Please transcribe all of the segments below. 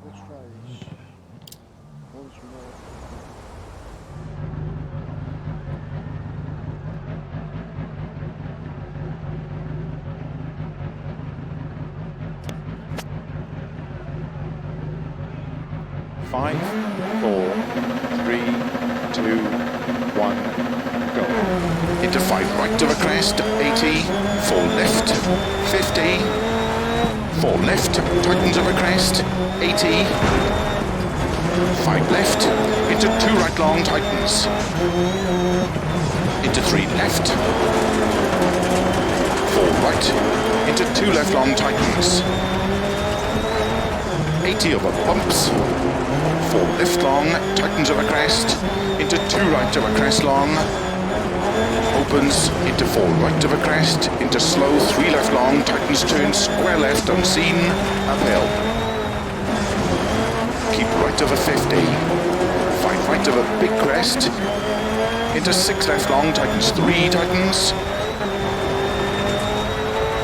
Let's try this once more. 5, 4, 3, 2, 1, go. Into 5 right of a crest, 80, 4 left, 50, 4 left, tightens of a crest, 80, 5 left, into 2 right long, tightens, into 3 left, 4 right, into 2 left long, tightens, 80 over bumps, 4 left long, tightens over crest, into 2 right over crest long, opens, into 4 right over crest, into slow, 3 left long, tightens turn, square left, unseen, uphill. Keep right over 50, 5 right over big crest, into 6 left long, tightens 3, tightens,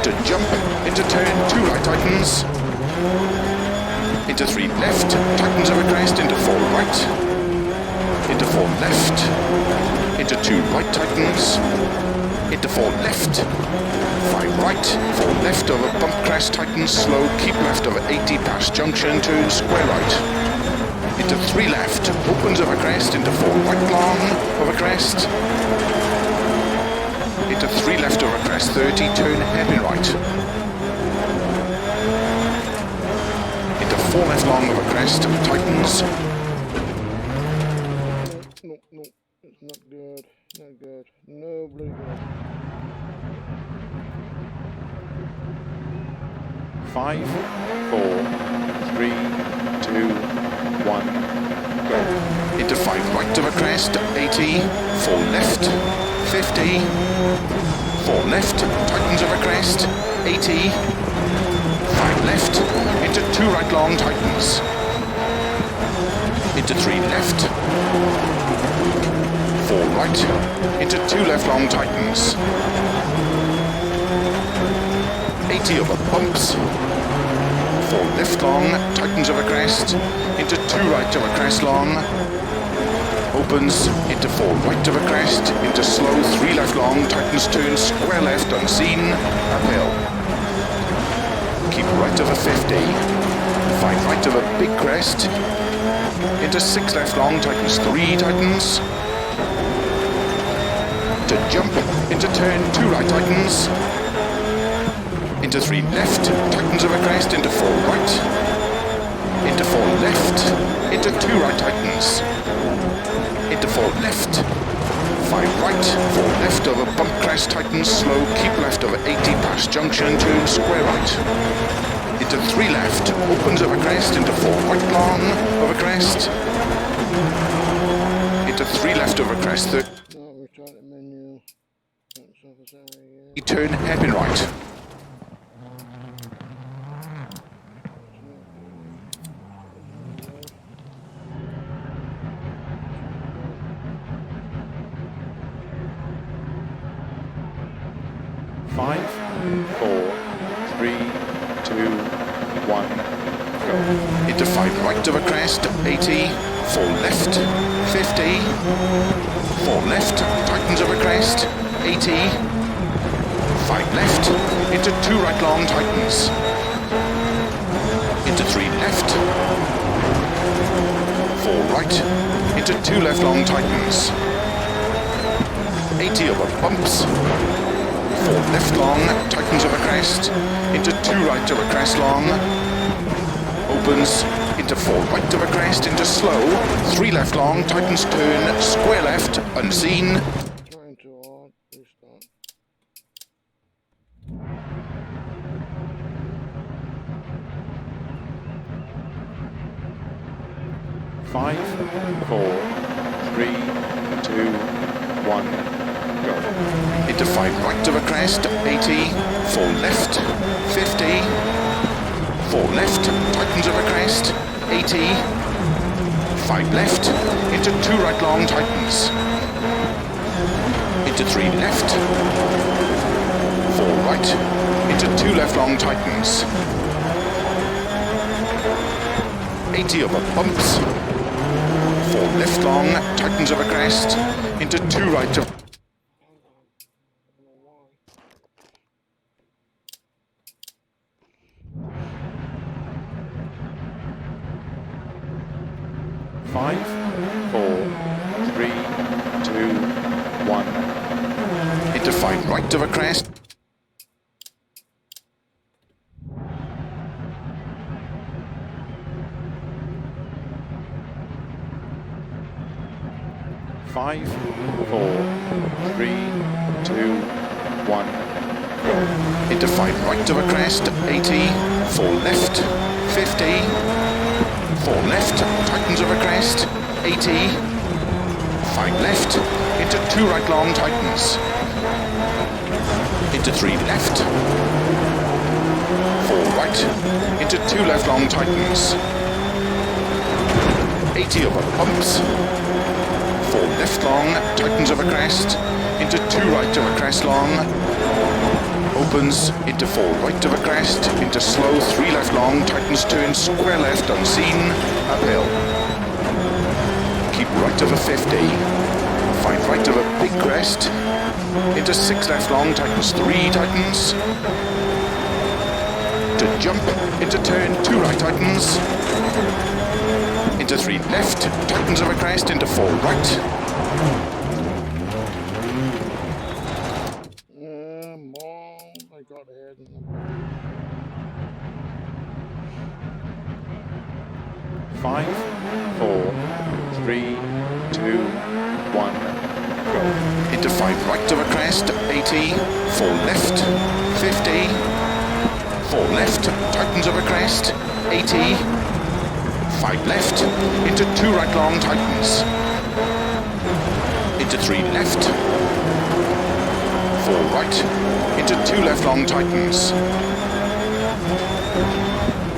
to jump, into turn, 2 right tightens, into 3 left, tightens over crest, into 4 right, into 4 left, into 2 right tightens, into 4 left, 5 right, 4 left over bump crest, tightens, slow, keep left over 80 past junction, turn square right, into 3 left, opens over crest, into 4 right long, over crest, into 3 left over crest, 30, turn hairpin right. 4 left long of a crest, tightens. No, it's not good. Not good. No bloody good. 5, 4, 3, 2, 1, go. Into 5 right of a crest, 80, 4 left, 50, 4 left, tightens of a crest, 80, 5 left, into 2 right long, tightens, into 3 left, 4 right, into 2 left long, tightens, 80 over bumps, 4 left long, tightens over crest, into 2 right over crest long, opens, into 4 right over crest, into slow, 3 left long, tightens turn, square left, unseen, uphill. Keep right over 50, 5 right over big crest, into 6 left long, tightens 3, tightens, to jump, into turn 2 right, tightens, into 3 left, tightens over crest, into 4 right, into 4 left, into 2 right, tightens, into 4 left, 5 right, 4 left over bump crest, tightens, slow, keep left over 80 past junction, turn square right, into 3 left, opens over crest, into 4 right long, over crest, into 3 left over crest, Oh, return to menu. That's office area. turn hairpin right. 5, 4, 3, 2, 1, go. Into 5 right of a crest, 80, 4 left, 50, 4 left, tightens of a crest, 80, 5 left, into 2 right long, tightens, into 3 left, 4 right, into 2 left long, tightens, 80 over bumps, 4 left long, tightens of a crest, into 2 right of a crest long, opens, into 4 right of a crest, into slow, 3 left long, tightens turn, square left, unseen. Trying to hard. Restart. 5, 4, 3, 2, 1. Go. Into 5 right of a crest, 80, 4 left, 50, 4 left, tightens of a crest, 80, 5 left, into 2 right long, tightens, into 3 left, 4 right, into 2 left long, tightens, 80 over bumps. 4 left long, tightens over crest, into 2 right of 5, 4, 3, 2, 1. Into 5 right of a crest. 5, 4, 3, 2, 1. Into 5 right of a crest, 80, 4 left, 50, 4 left, tightens over crest, 80, 5 left, into 2 right long, tightens, into 3 left, 4 right, into 2 left long, tightens, 80 over bumps, 4 left long, tightens over crest, into 2 right over crest long, opens into 4 right over crest, into slow 3 left long, tightens turn, square left unseen, uphill. Keep right over 50, 5 right over big crest, into 6 left long, tightens 3, tightens, to jump, into turn 2 right, tightens, into 3 left, tightens over crest, into 4 right. I got ahead. 5, 4, 3, 2, 1, go. Into 5 right over crest, 80, 4 left, 50, 4 left, tightens over crest, 80, 5 left, into 2 right long, tightens, into 3 left, 4 right, into 2 left long, tightens,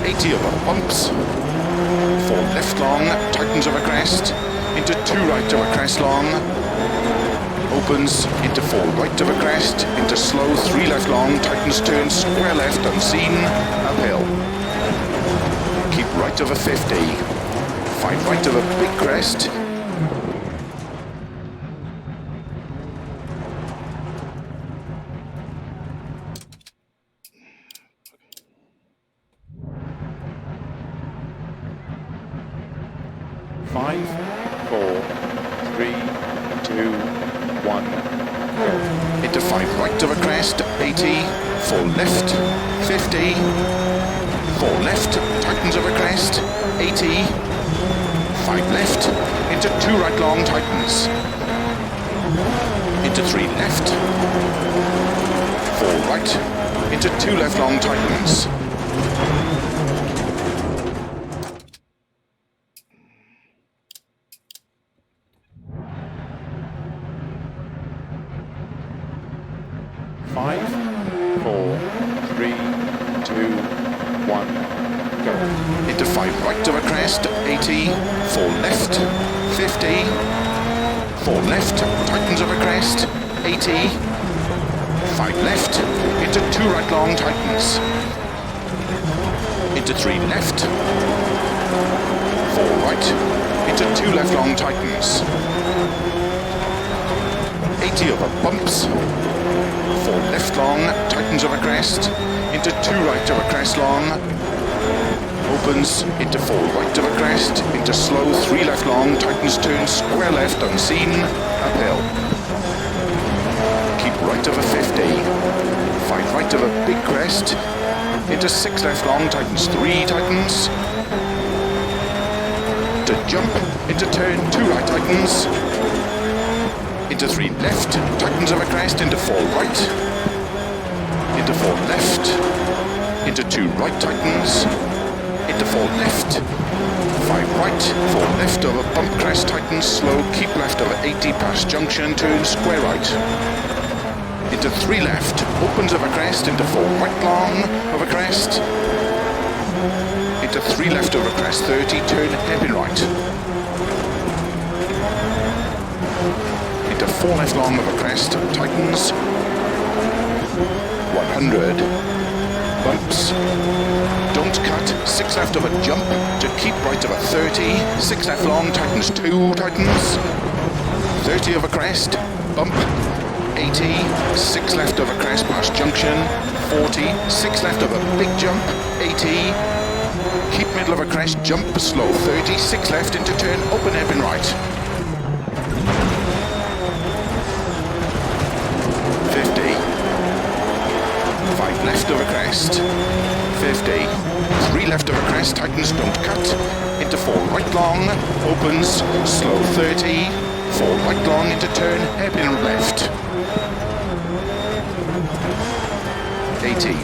80 over bumps, 4 left long, tightens over crest, into 2 right over crest long, opens into 4 right over crest, into slow 3 left long, tightens turn, square left unseen, uphill. Keep right over 50, 5 right over big crest, Five, 4, 3, 2, 1, go. Into 5 right over crest, 80, 4 left, 50, 4 left, tightens over crest, 80, 5 left, into 2 right long, tightens, into 3 left, 4 right, into 2 left long, tightens, 5, 4, 3, 2, 1, go. Into 5 right over crest, 80, 4 left, 50, 4 left, tightens over crest, 80, 5 left, into 2 right long, tightens, into 3 left, 4 right, into 2 left long, tightens, 80 over bumps, 4 left long, tightens over crest, into 2 right over crest long, opens into 4 right over crest, into slow 3 left long, tightens turn, square left unseen, uphill. Keep right over 50, 5 right over big crest, into 6 left long, tightens 3, tightens, to jump, into turn 2 right, tightens, into 3 left, tightens over crest, into 4 right, into 4 left, into 2 right, tightens, into 4 left, 5 right, 4 left over bump crest, tightens, slow, keep left over 80 past junction, turn square right, into 3 left, opens over crest, into 4 right long over crest, into 3 left over crest, 30, turn hairpin right, into 4 left long over crest, tightens, 100, bumps. Don't cut, 6 left of a jump, to keep right of a 30, 6 left long, tightens 2, tightens, 30 of a crest, bump, 80, 6 left of a crest past junction, 40, 6 left of a big jump, 80, keep middle of a crest, jump slow, 30, 6 left into turn, open hairpin right, 50, 5 left of a crest, 50, 3 left of a crest, tightens, don't cut, into 4 right long, opens, slow, 30, 4 right long into turn, hairpin left, 80,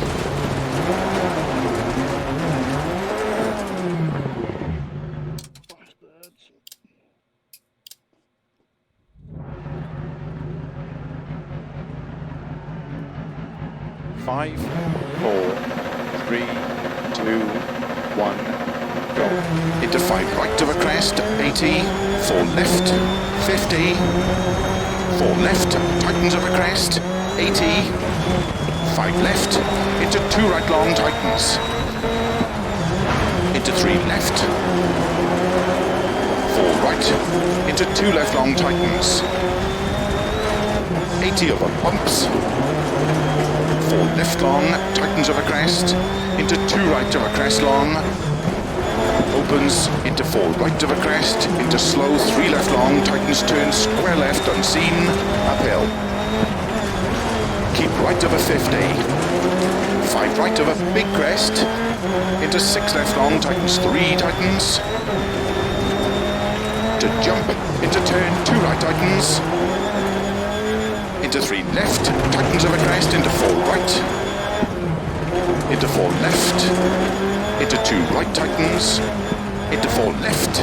5, 4, 3, 2, 1, go. Into 5 right of a crest, 80, 4 left, 50, 4 left, tightens of a crest, 80, 5 left, into 2 right long, tightens, into 3 left, 4 right, into 2 left long, tightens, 80 of a bumps, 4 left long, tightens of a crest, into 2 right of a crest long, opens, into 4 right of a crest, into slow, 3 left long, tightens, turns, square left, unseen, uphill. Keep right of a 50, 5 right of a big crest, into 6 left long, tightens, 3 tightens, to jump, into turn, 2 right tightens, into 3 left, tightens of a crest, into 4 right, into 4 left, into 2 right tightens, into 4 left,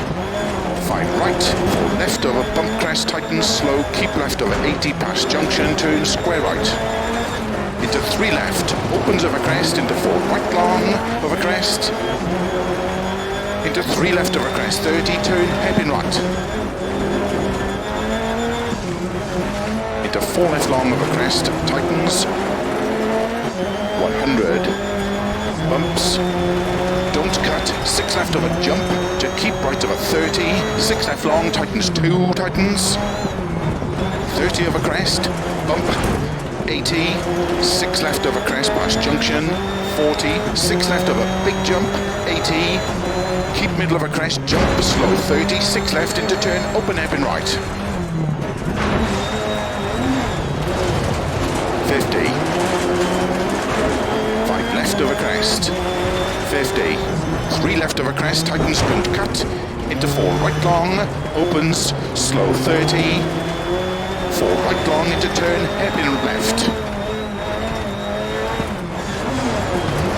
5 right, 4 left of a bump crest, tightens, slow, keep left of a 80 past junction, turn square right, into 3 left, opens of a crest, into 4 right long of a crest, into 3 left of a crest, 30, turn hairpin right, into 4 left long of a crest, tightens, 100, bumps, don't cut, 6 left of a jump, to keep right of a 30, 6 left long, tightens 2, tightens, 30 of a crest, bump, 80, 6 left of a crest past junction, 40, 6 left of a big jump, 80, keep middle of a crest, jump slow, 30, 6 left into turn, open hairpin right, 50, 5 left of a crest, 50, 3 left of a crest, tightens, don't cut, into 4 right long, opens, slow, 30, 4 right long into turn, hairpin left,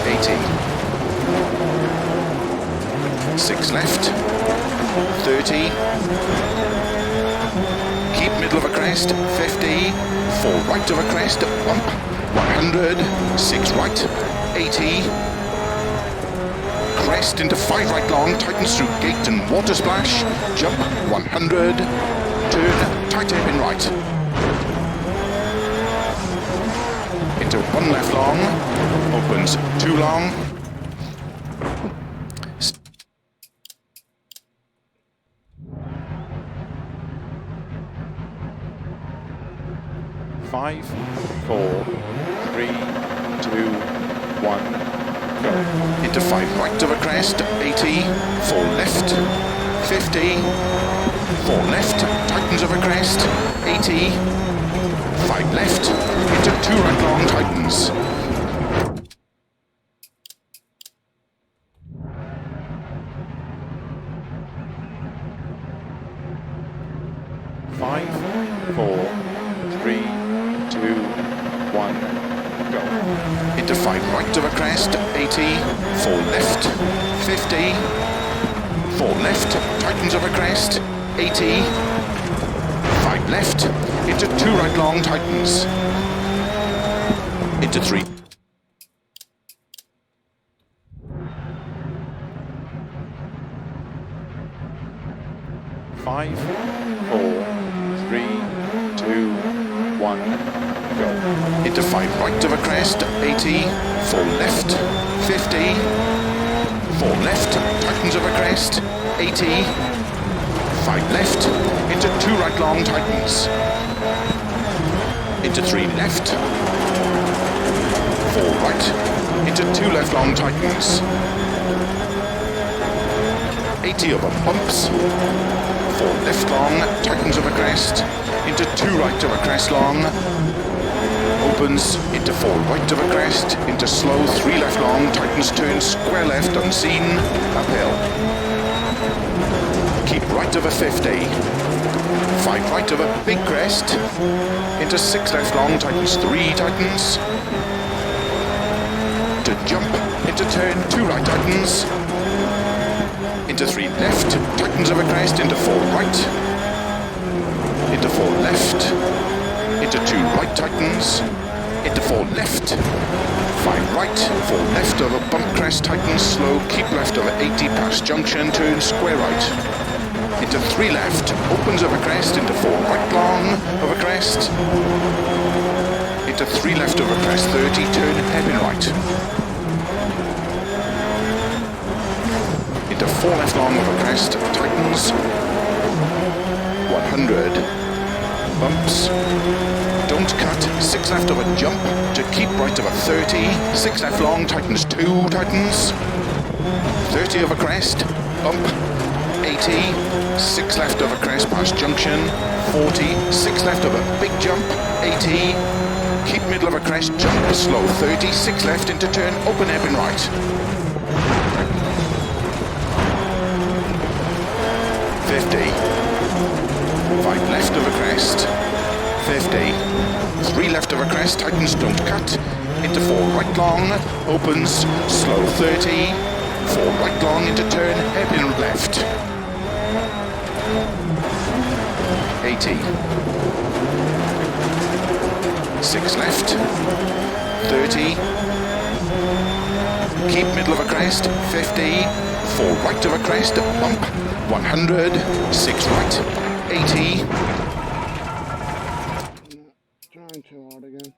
80, 6 left, 30, keep middle of a crest, 50, 4 right of a crest, bump, 100, 6 right, 80, crest into 5 right long, tightens through gate and water splash, jump, 100, turn, tight hairpin right, into 1 left long, opens 2 long, 5, 4, 3, 2, 1, go. Into 5 right of a crest, 80, 4 left, 50, 4 left, tightens of a crest, 80, 5 left, into 2 right long, tightens. Five, 4, 3, 2, 1, go. Into 5 right of a crest, 80, 4 left, 50, 4 left, tightens of a crest, 80, 5 left, into 2 right long, tightens, into 3. 5, 4, 3, 2, 1, go. Into 5 right of a crest, 80, 4 left, 50, 4 left, tightens of a crest, 80, 5 left, into 2 right long, tightens, into 3 left, 4 right, into 2 left long, tightens, 80 over bumps, 4 left long, tightens of a crest, into 2 right of a crest long, opens, into 4 right of a crest, into slow, 3 left long, tightens, turns, square left, unseen, uphill. Keep right of a 50, 5 right of a big crest, into 6 left long, tightens, 3 tightens, to jump, into turn, 2 right tightens, into 3 left, tightens of a crest, into 4 right, into 4 left, into 2 right tightens, into 4 left, 5 right, 4 left of a bump crest, tightens, slow, keep left of a 80 past junction, turn square right, into 3 left, opens of a crest, into 4 right long of a crest, into 3 left of a crest, 30, turn hairpin right, into 4 left long of a crest, tightens, 100, bumps, don't cut, 6 left of a jump, to keep right of a 30, 6 left long, tightens 2, tightens, 30 of a crest, bump, 80, 6 left of a crest past junction, 40, 6 left of a big jump, 80, keep middle of a crest, jump, slow, 30, 6 left into turn, open hairpin right, 50, 5 left of a crest, 50, 3 left of a crest, tightens, don't cut, into 4 right long, opens, slow, 30, 4 right long into turn, hairpin left, 80, 6 left, 30, keep middle of a crest, 50, 4 right of a crest, bump, 100, 6 right, 80, Trying too hard again.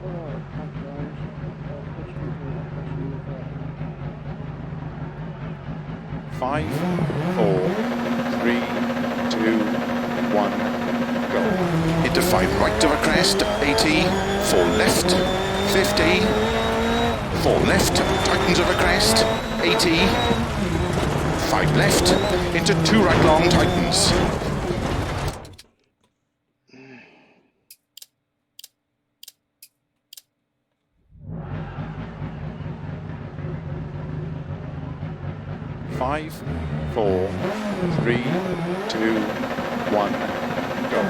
Alright, thank you guys. Let's keep doing that. Let's move that. 5, 4, 3, 2, 1, go. Into 5 right to a crest, 80, 4 left, 50, 4 left, tightens of a crest, 80, 5 left, into 2 right long, tightens. 5, 4, 3, 2, 1, go.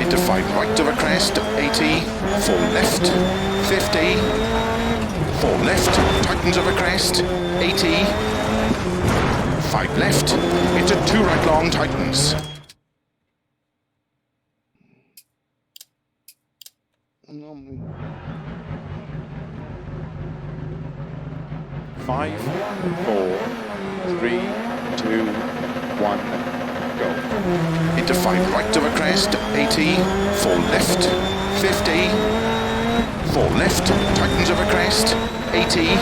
Into 5 right of a crest, 80, 4 left, 50, 4 left, tightens of a crest, 80, 5 left, into 2 right long, tightens. Normally. 5, 4, 3, 2, 1, go. Into 5 right of a crest, 80, 4 left, 50, 4 left, tightens of a crest, 80,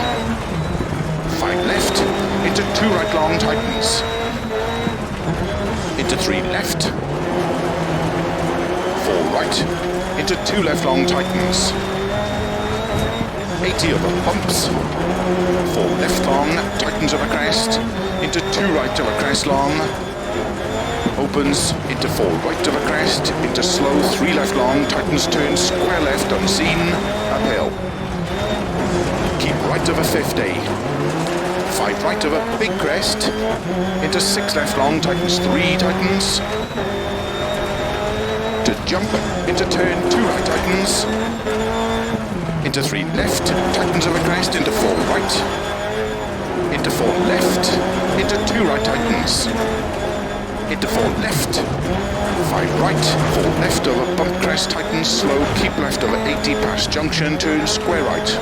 5 left, into 2 right long, tightens. Into 3 left, 4 right, into 2 left long, tightens. 80 over bumps, 4 left long, tightens of a crest, into 2 right of a crest long, opens, into 4 right of a crest, into slow, 3 left long, tightens turn, square left, unseen, uphill. Keep right of a 50, 5 right of a big crest, into 6 left long, tightens 3, tightens, to jump, into turn, 2 right, tightens, into 3 left, tightens of a crest, into 4 right, into 4 left, into 2 right, tightens, into 4 left, 5 right, 4 left over bump crest, tightens, slow, keep left over 80 past junction, turn square right,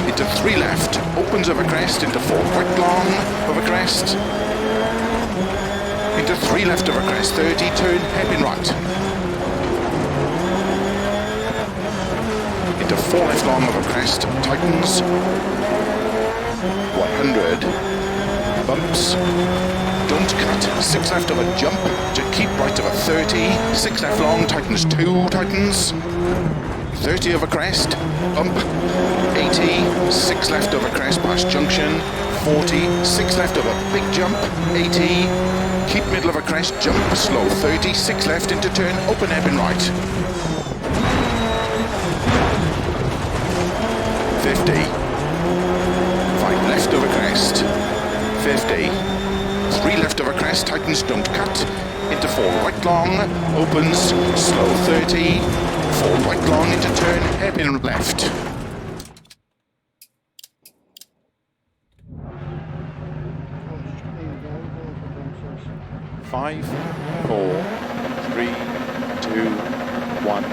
into 3 left, opens of a crest, into 4 right long of a crest, into 3 left of a crest, 30, turn hairpin right. Into 4 left long of a crest, tightens, 100, bumps, don't cut, 6 left of a jump, to keep right of a 30, 6 left long, tightens 2, tightens, 30 of a crest, bump, 80, 6 left of a crest past junction, 40, 6 left of a big jump, 80, keep middle of a crest, jump, slow, 30, 6 left into turn, open hairpin right. 50, 5 left of a crest, 50, 3 left of a crest, tightens, don't cut, into 4 right long, opens, slow 30, 4 right long into turn, hairpin left. 5, 4, 3, 2, 1,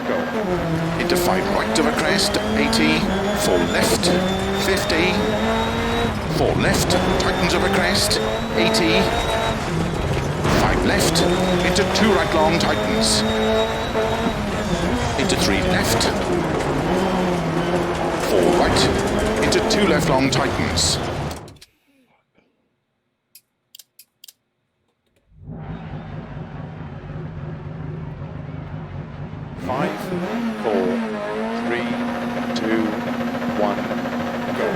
go. Into 5 right of a crest, 80, 4 left, 50, 4 left, tightens of a crest, 80, 5 left, into 2 right long, tightens, into 3 left, 4 right, into 2 left long, tightens. 5, 4, 3, 2, 1, go.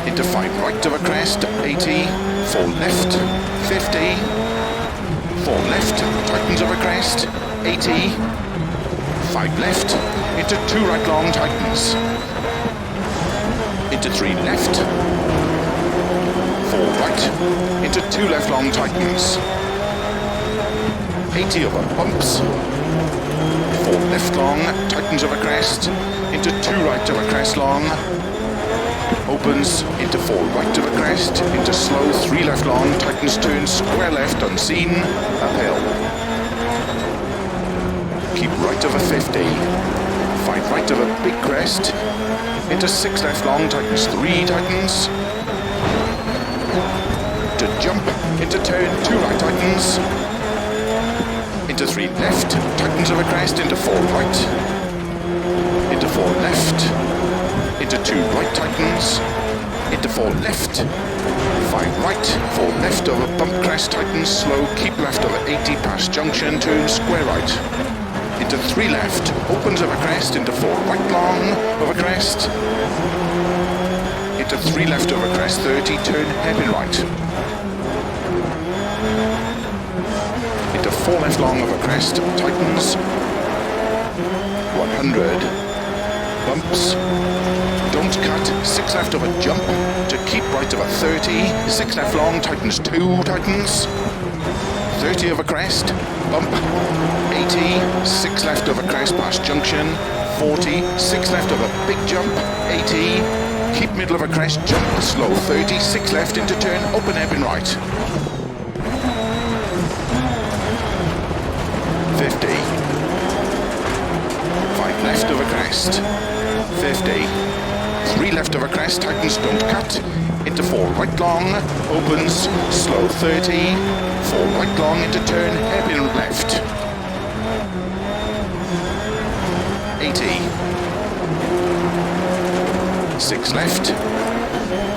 Into 5 right of a crest, 80, 4 left, 50, 4 left, tightens of a crest, 80, 5 left, into 2 right long, tightens, into 3 left, 4 right, into 2 left long, tightens, 80 over bumps, 4 left long, tightens of a crest, into 2 right of a crest long, opens, into 4 right of a crest, into slow, 3 left long, tightens turn, square left, unseen, uphill. Keep right of a 50, 5 right of a big crest, Into 6 left long, tightens 3, tightens. To jump, into turn 2 right, tightens. Into 3 left, tightens over crest, into 4 right. Into 4 left. Into 2 right, tightens. Into 4 left. 5 right, 4 left over bump crest, tightens, slow, keep left over 80 past junction, turn square right. Into 3 left, opens over crest, into 4 right long, over crest. Into 3 left over crest, 30, turn hairpin right. Into 4 left long over crest, tightens. 100, bumps. Don't cut, 6 left over jump, to keep right over 30, 6 left long, tightens 2, tightens, 30 over crest, bump, 80, 6 left over crest past junction, 40, 6 left over big jump, 80, keep middle over crest, jump slow, 30, 6 left into turn, open hairpin right, 50, 5 left over crest, 50, 3 left over crest, tightens, don't cut, into 4 right long, opens, slow 30, 4 right long into turn, hairpin left, 80, 6 left,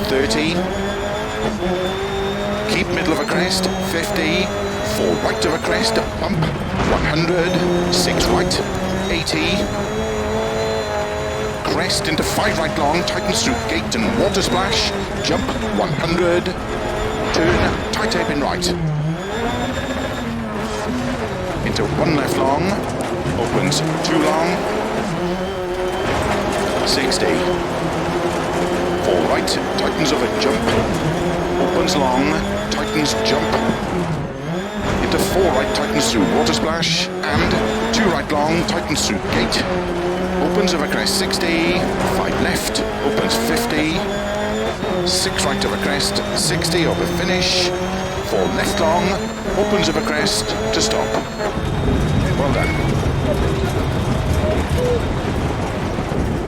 30, keep middle of a crest, 50, 4 right of a crest, bump, 100, 6 right, 80, crest into 5 right long, tightens through gate and water splash, jump 100, turn, tight hairpin right. Into 1 left long, opens 2 long, 60. 4 right, tightens over jump, opens long, tightens jump. Into 4 right, tightens through water splash, and 2 right long, tightens through gate. Opens over crest 60, 5 left, opens 50, 6 right over crest, 60 over finish, 4 left long, opens over crest to stop. Well done.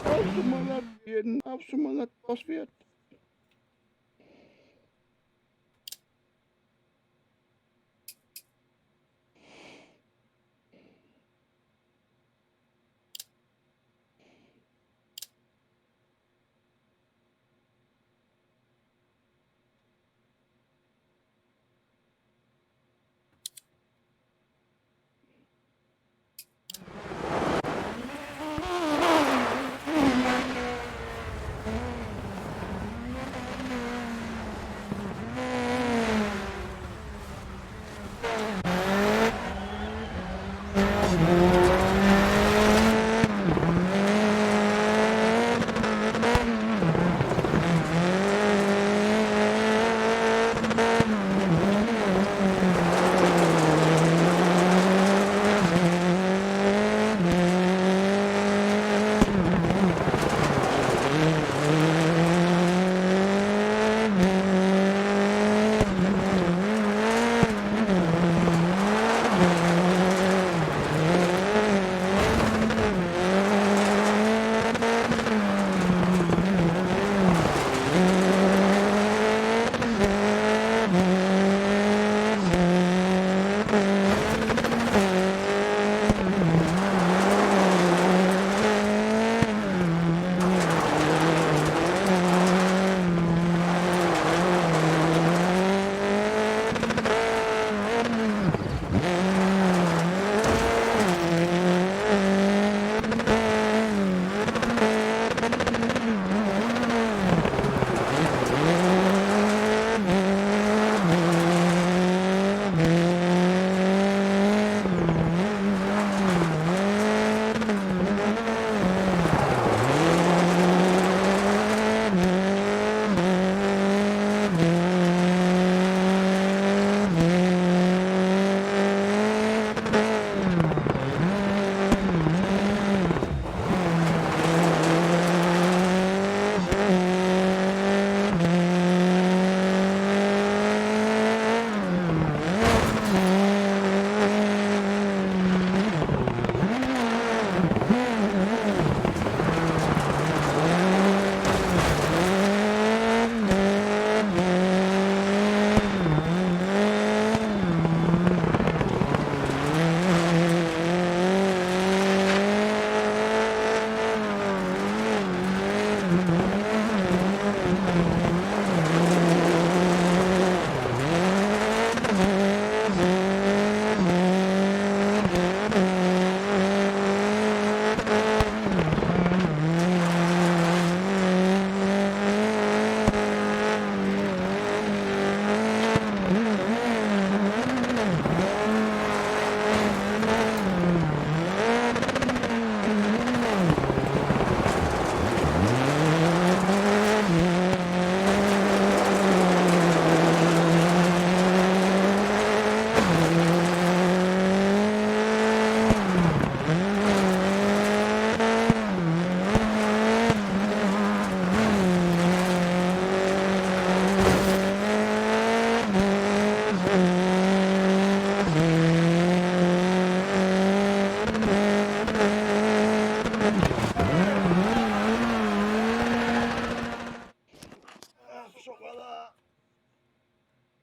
Auf zum Moorland, jeden, auf zum Moorland, was wird?